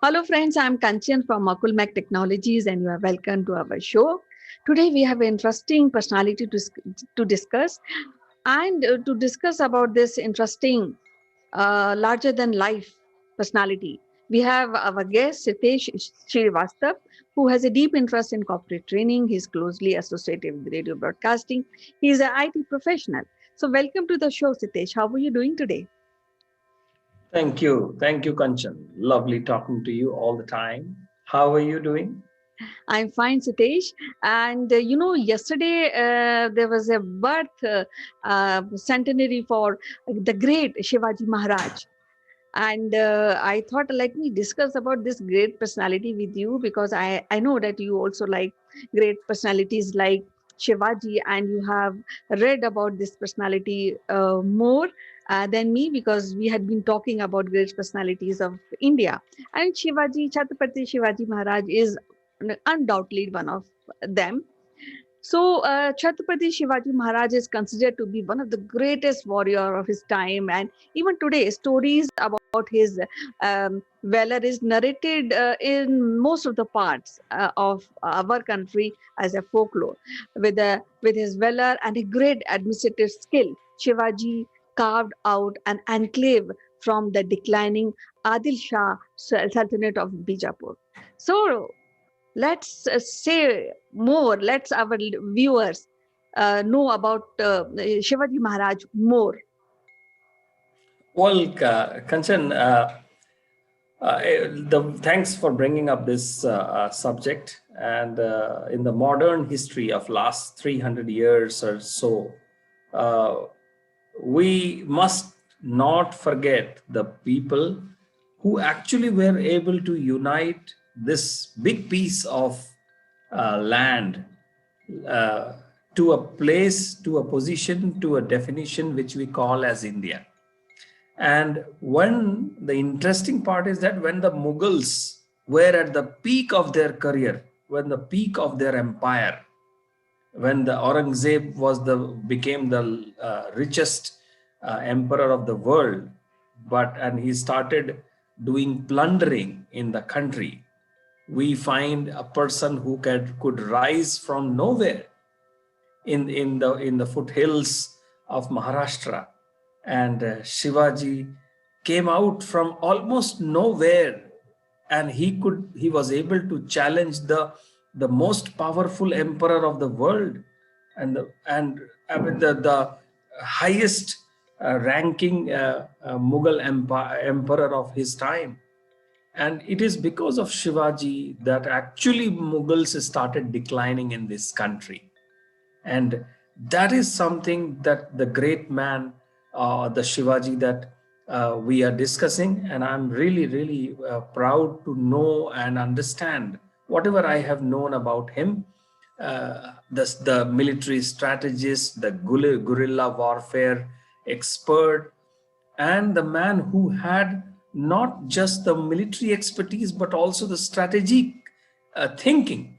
Hello, friends. I'm Kanchan from Makul Mac Technologies, and you are welcome to our show. Today, we have an interesting personality to discuss, and to discuss about this interesting, larger than life personality. We have our guest, Sitesh Srivastav, who has a deep interest in corporate training. He's closely associated with radio broadcasting. He's an IT professional. So, welcome to the show, Sitesh. How are you doing today? Thank you. Thank you, Kanchan. Lovely talking to you all the time. How are you doing? I'm fine, Sitesh. And yesterday there was a birth centenary for the great Shivaji Maharaj. And I thought, let me discuss about this great personality with you because I know that you also like great personalities like Shivaji, and you have read about this personality more than me because we had been talking about great personalities of India. And Chhatrapati Shivaji Maharaj is undoubtedly one of them. So, Chhatrapati Shivaji Maharaj is considered to be one of the greatest warrior of his time, and even today, stories about his valor is narrated in most of the parts of our country as a folklore. With his valor and a great administrative skill, Shivaji carved out an enclave from the declining Adil Shah Sultanate of Bijapur. So, let's say more. Let's our viewers know about Shivaji Maharaj more. Well, Kanchan, thanks for bringing up this subject. And in the modern history of last 300 years or so, uh, we must not forget the people who actually were able to unite this big piece of land uh, to a place, to a position, to a definition which we call as India. And when the interesting part is that when the Mughals were at the peak of their career, when the peak of their empire, when the Aurangzeb was the became the richest emperor of the world, and he started doing plundering in the country, we find a person who could rise from nowhere in the foothills of Maharashtra, and Shivaji came out from almost nowhere, and he was able to challenge the most powerful emperor of the world, and I mean, the highest ranking Mughal emperor of his time. And it is because of Shivaji that actually Mughals started declining in this country. And that is something that the great man, the Shivaji that we are discussing, and I'm really proud to know and understand whatever I have known about him. The military strategist, the guerrilla warfare expert, and the man who had not just the military expertise but also the strategic thinking.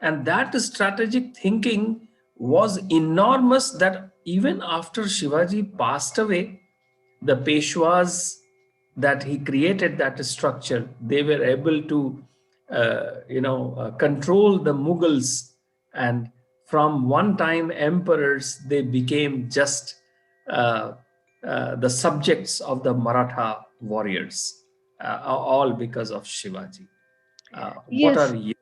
And that strategic thinking was enormous, that even after Shivaji passed away, the Peshwas that he created, that structure, they were able to control the Mughals, and from one time emperors they became just uh, the subjects of the Maratha warriors, all because of Shivaji. What Yes, are your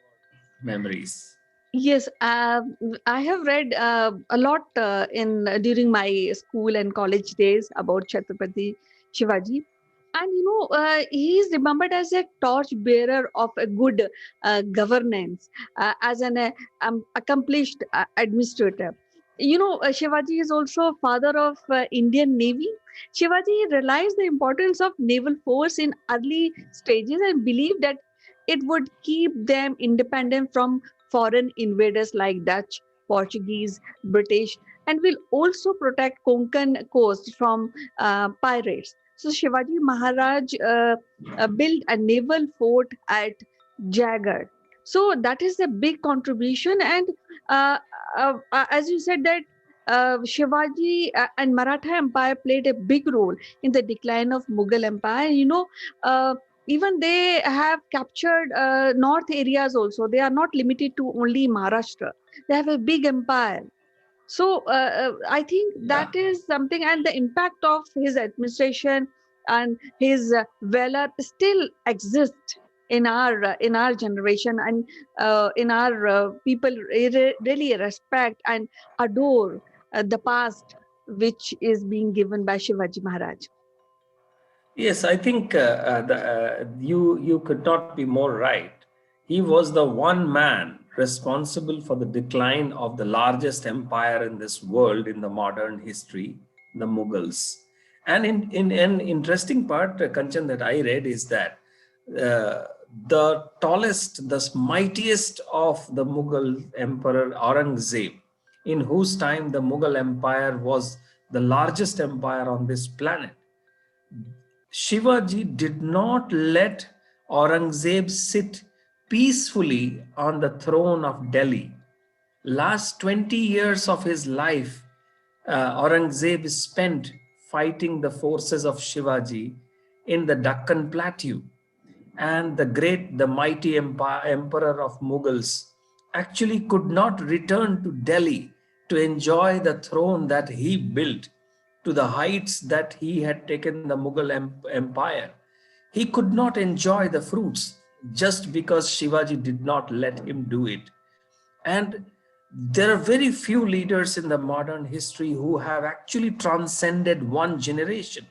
memories? yes. I have read a lot in during my school and college days about Chhatrapati Shivaji. And he is remembered as a torch bearer of a good governance, as an accomplished administrator. Shivaji is also father of Indian Navy. Shivaji realized the importance of naval force in early stages and believed that it would keep them independent from foreign invaders like Dutch, Portuguese, British, and will also protect Konkan coast from pirates. So Shivaji Maharaj built a naval fort at Jagad. So that is a big contribution, and uh, as you said that Shivaji and Maratha Empire played a big role in the decline of Mughal Empire. Uh, even they have captured north areas also. They are not limited to only Maharashtra. They have a big empire. So I think Yeah. that is something, and the impact of his administration and his valor still exists in our generation, and in our people really respect and adore the past which is being given by Shivaji Maharaj. Yes, I think you could not be more right. He was the one man responsible for the decline of the largest empire in this world in the modern history, the Mughals. And in an interesting part, Kanchan, that I read is that uh, the tallest, the mightiest of the Mughal emperor Aurangzeb, in whose time the Mughal empire was the largest empire on this planet, Shivaji did not let Aurangzeb sit peacefully on the throne of Delhi. Last 20 years of his life, Aurangzeb spent fighting the forces of Shivaji in the Deccan Plateau. And the mighty emperor of Mughals actually could not return to Delhi to enjoy the throne that he built to the heights that he had taken the Mughal empire. He could not enjoy the fruits just because Shivaji did not let him do it. And there are very few leaders in the modern history who have actually transcended one generation.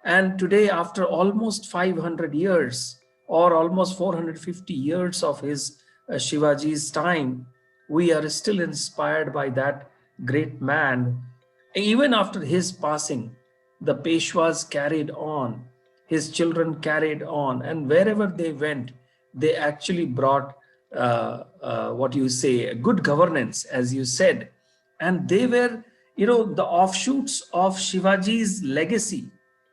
And today, after almost 500 years or almost 450 years of his Shivaji's time, we are still inspired by that great man. Even after his passing, the Peshwas carried on, his children carried on, and wherever they went, they actually brought what you say, good governance, as you said. And they were, the offshoots of Shivaji's legacy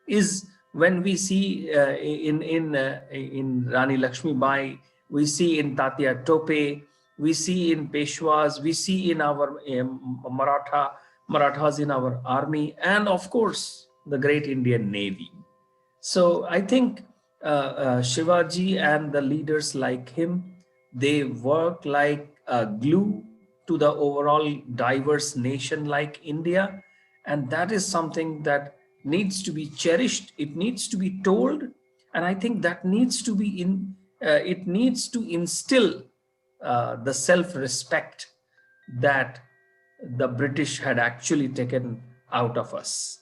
is when we see in Rani Lakshmi Bai, we see in Tatya Tope, we see in Peshwas, we see in our Marathas in our army, and of course the great Indian Navy. So I think Shivaji and the leaders like him, they work like glue to the overall diverse nation like India, and that is something that needs to be cherished. It needs to be told, and I think that needs to be in. It needs to instill the self-respect that the British had actually taken out of us.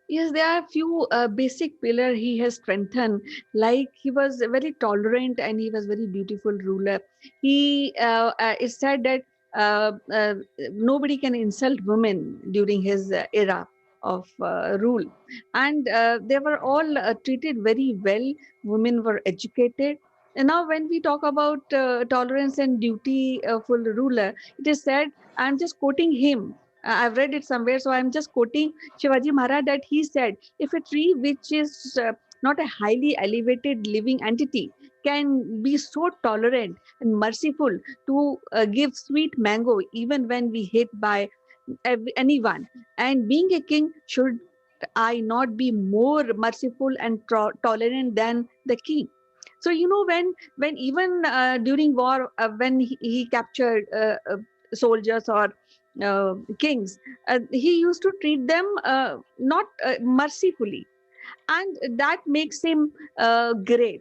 Yes, there are few basic pillar he has strengthened. Like he was very tolerant and he was very beautiful ruler. He it said that nobody can insult women during his era of rule, and they were all treated very well. Women were educated. And now, when we talk about tolerance and dutiful ruler, it is said. I'm just quoting him. I've read it somewhere, so I'm just quoting Shivaji Maharaj that he said, if a tree which is not a highly elevated living entity can be so tolerant and merciful to give sweet mango even when we hit by anyone, and being a king, should I not be more merciful and tolerant than the king? So when even during war, when he captured soldiers or kings, he used to treat them not mercifully, and that makes him great.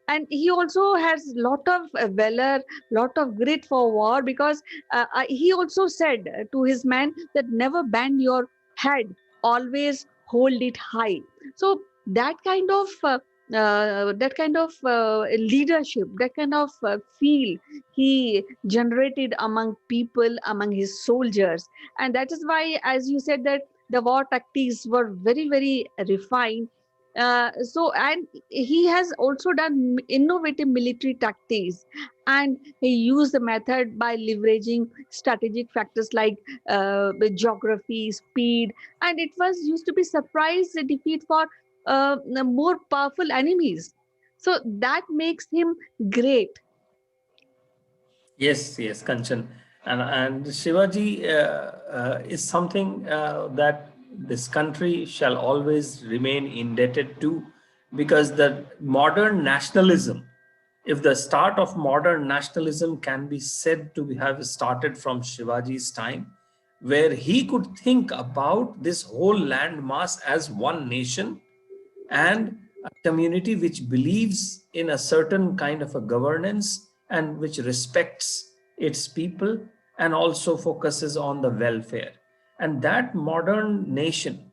And he also has lot of valor, lot of grit for war, because he also said to his men that never bend your head, always hold it high. So that kind of leadership, that kind of feel he generated among people, among his soldiers. And that is why, as you said, that the war tactics were very, very refined. And he has also done innovative military tactics, and he used the method by leveraging strategic factors like the geography, speed, and it was used to be surprise defeat for more powerful enemies. So that makes him great. Yes, yes, Kanchan. And Shivaji is something that this country shall always remain indebted to, because the modern nationalism, if the start of modern nationalism can be said to have started from Shivaji's time, where he could think about this whole landmass as one nation and a community which believes in a certain kind of a governance and which respects its people and also focuses on the welfare. And that modern nation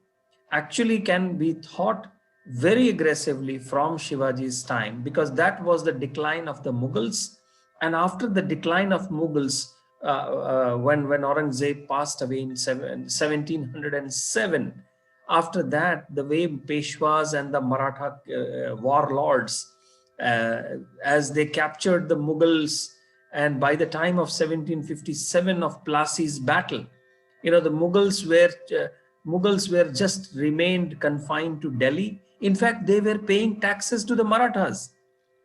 actually can be thought very aggressively from Shivaji's time, because that was the decline of the Mughals. And after the decline of Mughals, when Aurangzeb passed away in 1707, after that, the way Peshwas and the Maratha warlords, as they captured the Mughals, and by the time of 1757 of Plassi's battle, the Mughals were just remained confined to Delhi. In fact, they were paying taxes to the Marathas.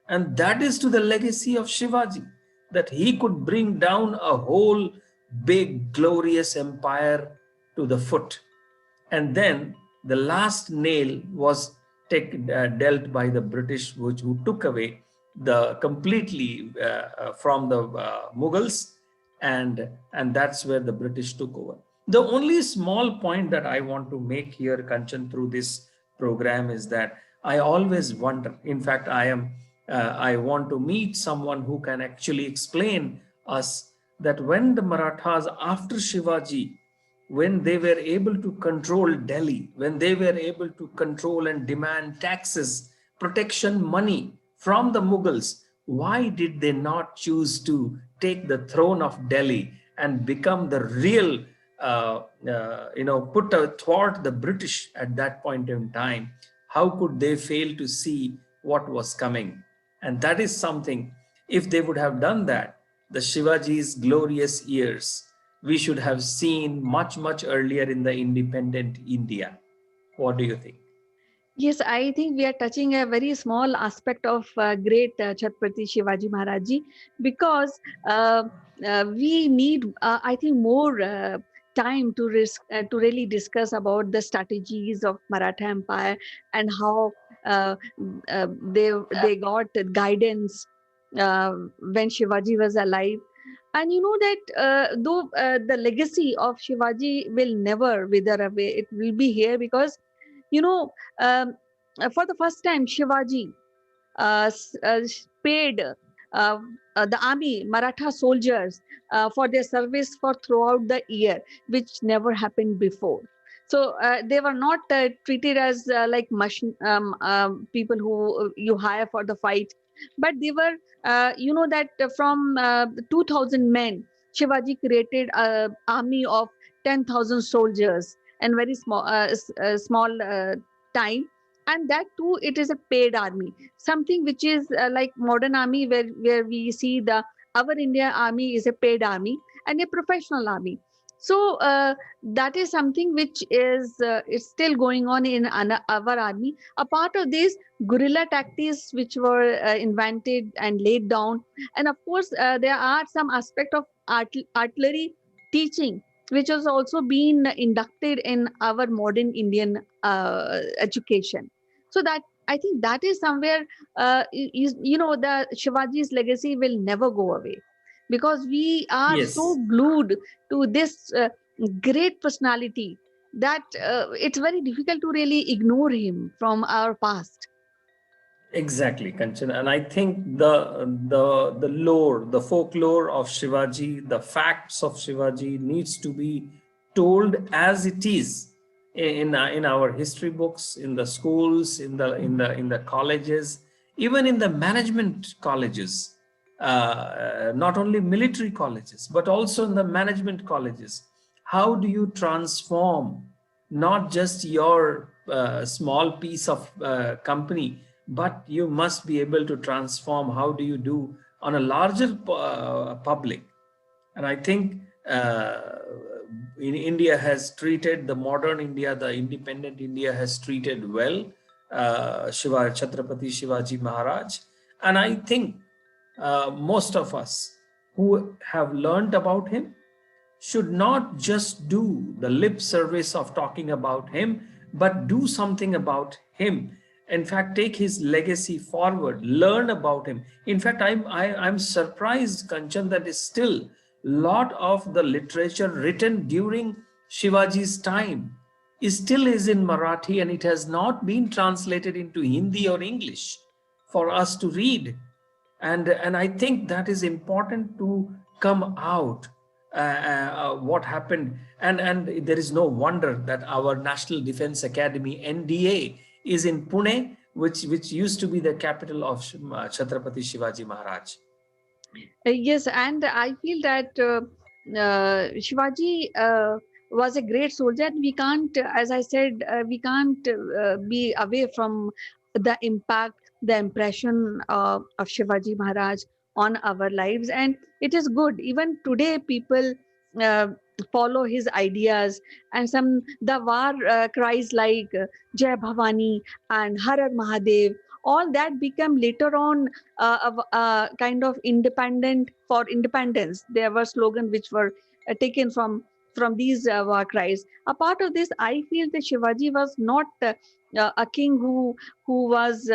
And that is to the legacy of Shivaji, that he could bring down a whole big, glorious empire to the foot. And then the last nail was dealt by the British, who took away the completely from the Mughals, and that's where the British took over. The only small point that I want to make here, Kanchan, through this program is that I always wonder. In fact, I want to meet someone who can actually explain us that when the Marathas, after Shivaji, when they were able to control Delhi, when they were able to control and demand taxes, protection money from the Mughals, why did they not choose to take the throne of Delhi and become the real, put athwart the British at that point in time? How could they fail to see what was coming? And that is something, if they would have done that, the Shivaji's glorious years, we should have seen much, much earlier in the independent India. What do you think? Yes, I think we are touching a very small aspect of great Chhatrapati Shivaji Maharaj Ji, because we need, I think, more time to really discuss about the strategies of Maratha Empire and how they got guidance when Shivaji was alive. And you know that though the legacy of Shivaji will never wither away, it will be here, because you know, for the first time, Shivaji paid the army, Maratha soldiers, for their service for throughout the year, which never happened before. So they were not treated as like people who you hire for the fight, but they were, that from 2,000 men, Shivaji created an army of 10,000 soldiers and very small time, and that too it is a paid army, something which is like modern army, where we see the our India army is a paid army and a professional army. So that is something which is still going on in our army. A part of these guerrilla tactics which were invented and laid down, and of course there are some aspect of artillery teaching which has also been inducted in our modern Indian education. So that, I think, that is somewhere, the Shivaji's legacy will never go away, because we are so Yes. glued to this great personality that it's very difficult to really ignore him from our past. Exactly, Kanchan. And I think the lore, the folklore of Shivaji, the facts of Shivaji needs to be told as it is in our history books, in the schools, in the colleges, even in the management colleges, not only military colleges, but also in the management colleges. How do you transform not just your small piece of company, but you must be able to transform? How do you do on a larger public? And I think in India has treated, the modern India, the independent India has treated well Chhatrapati Shivaji Maharaj. And I think most of us who have learned about him should not just do the lip service of talking about him, but do something about him in fact, take his legacy forward, learn about him. In fact, I'm surprised, Kanchan, that is still lot of the literature written during Shivaji's time is still is in Marathi, and it has not been translated into Hindi or English for us to read. And I think that is important to come out, what happened. And there is no wonder that our National Defense Academy, NDA, is in Pune, which used to be the capital of Chhatrapati Shivaji Maharaj. Yes, and I feel that Shivaji was a great soldier. We can't, as I said, we can't be away from the impact, the impression of Shivaji Maharaj on our lives. And it is good. Even today, people uh, follow his ideas, and some the war cries like Jai Bhavani and Har Har Mahadev. All that become later on kind of independent for independence. There were slogans which were taken from these war cries. A part of this, I feel that Shivaji was not a king who was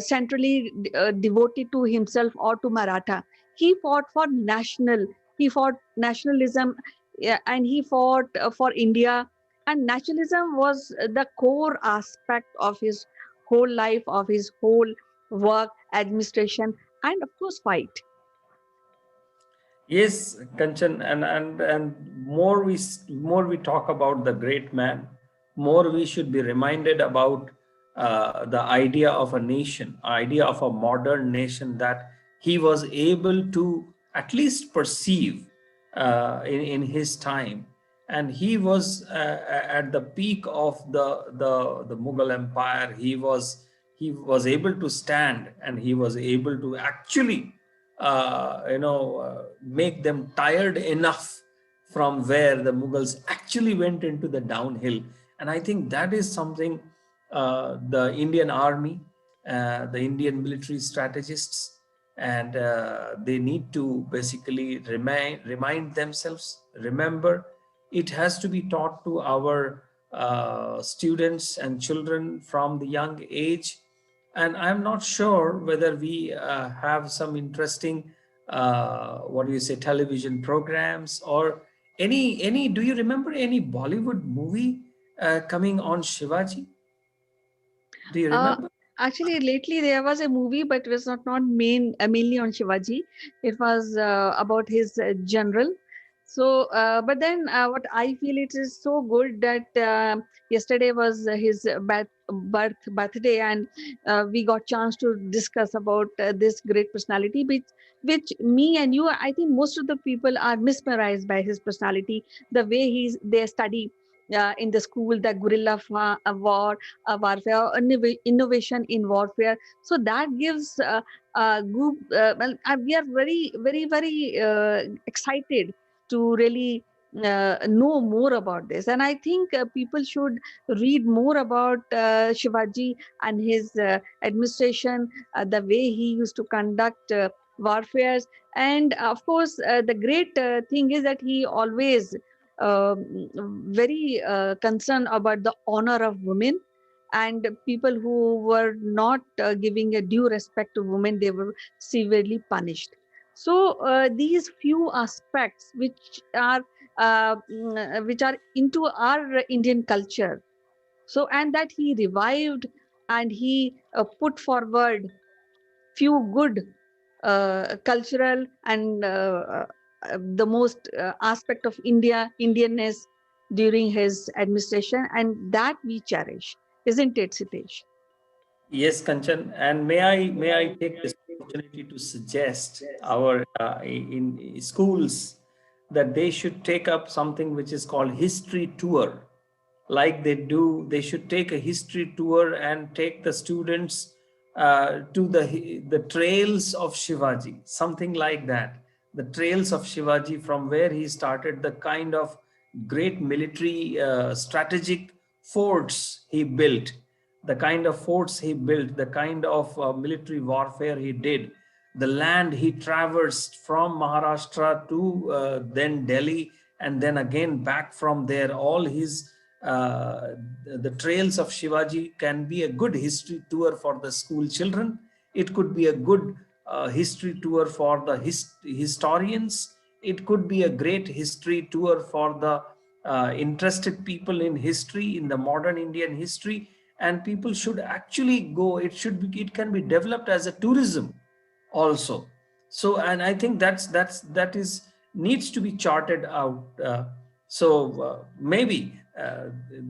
centrally devoted to himself or to Maratha. He fought for national. He fought nationalism, yeah, and he fought for India. And nationalism was the core aspect of his whole life, of his whole work, administration, and of course, fight. Yes, Kanchan, and more we talk about the great man, more we should be reminded about the idea of a nation, idea of a modern nation that he was able to at least perceive in his time. And he was at the peak of the Mughal Empire. He was able to stand, and he was able to actually make them tired enough from where the Mughals actually went into the downhill. And I think that is something the Indian army, the Indian military strategists, and they need to basically remind themselves, remember, it has to be taught to our students and children from the young age. And I'm not sure whether we have some interesting, what do you say, television programs or any. Do you remember any Bollywood movie coming on Shivaji? Do you Uh, remember? Actually, lately there was a movie, but it was not mainly on Shivaji. It was about his general. So, but then what I feel, it is so good that yesterday was his birthday, and we got chance to discuss about this great personality, which me and you, I think most of the people are mesmerized by his personality, the way they study in the school, the war, warfare, innovation in warfare. So that gives group. Well, we are very excited to really know more about this, and I think people should read more about Shivaji and his administration, the way he used to conduct warfares. And of course, the great thing is that he always very concerned about the honor of women, and people who were not giving a due respect to women, they were severely punished. So these few aspects which are into our Indian culture, so and that he revived, and he put forward few good cultural and the most aspect of Indianness during his administration, and that we cherish, isn't it, Sitesh? Yes, Kanchan, and may I take this opportunity to suggest our in schools that they should take up something which is called history tour. Like they should take a history tour and take the students to the trails of Shivaji, something like that. The trails of Shivaji, from where he started, the kind of great military strategic forts he built, the kind of forts he built, the kind of military warfare he did, the land he traversed from Maharashtra to then Delhi, and then again back from there, all his the trails of Shivaji can be a good history tour for the school children. It could be a good history tour for the historians. It could be a great history tour for the interested people in history, in the modern Indian history. And people should actually go. It can be developed as a tourism also. So, and I think that is needs to be charted out. Maybe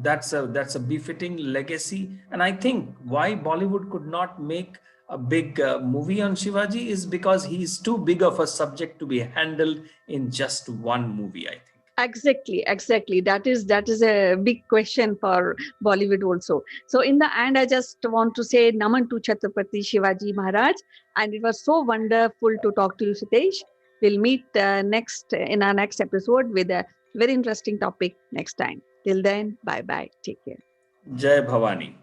that's a befitting legacy. And I think why Bollywood could not make a big movie on Shivaji is because he's too big of a subject to be handled in just one movie, I think. Exactly. That is a big question for Bollywood also. So in the end, I just want to say Naman to Chhatrapati Shivaji Maharaj, and it was so wonderful to talk to you, Sitesh. We'll meet next in our next episode with a very interesting topic next time. Till then, bye bye. Take care. Jai Bhavani.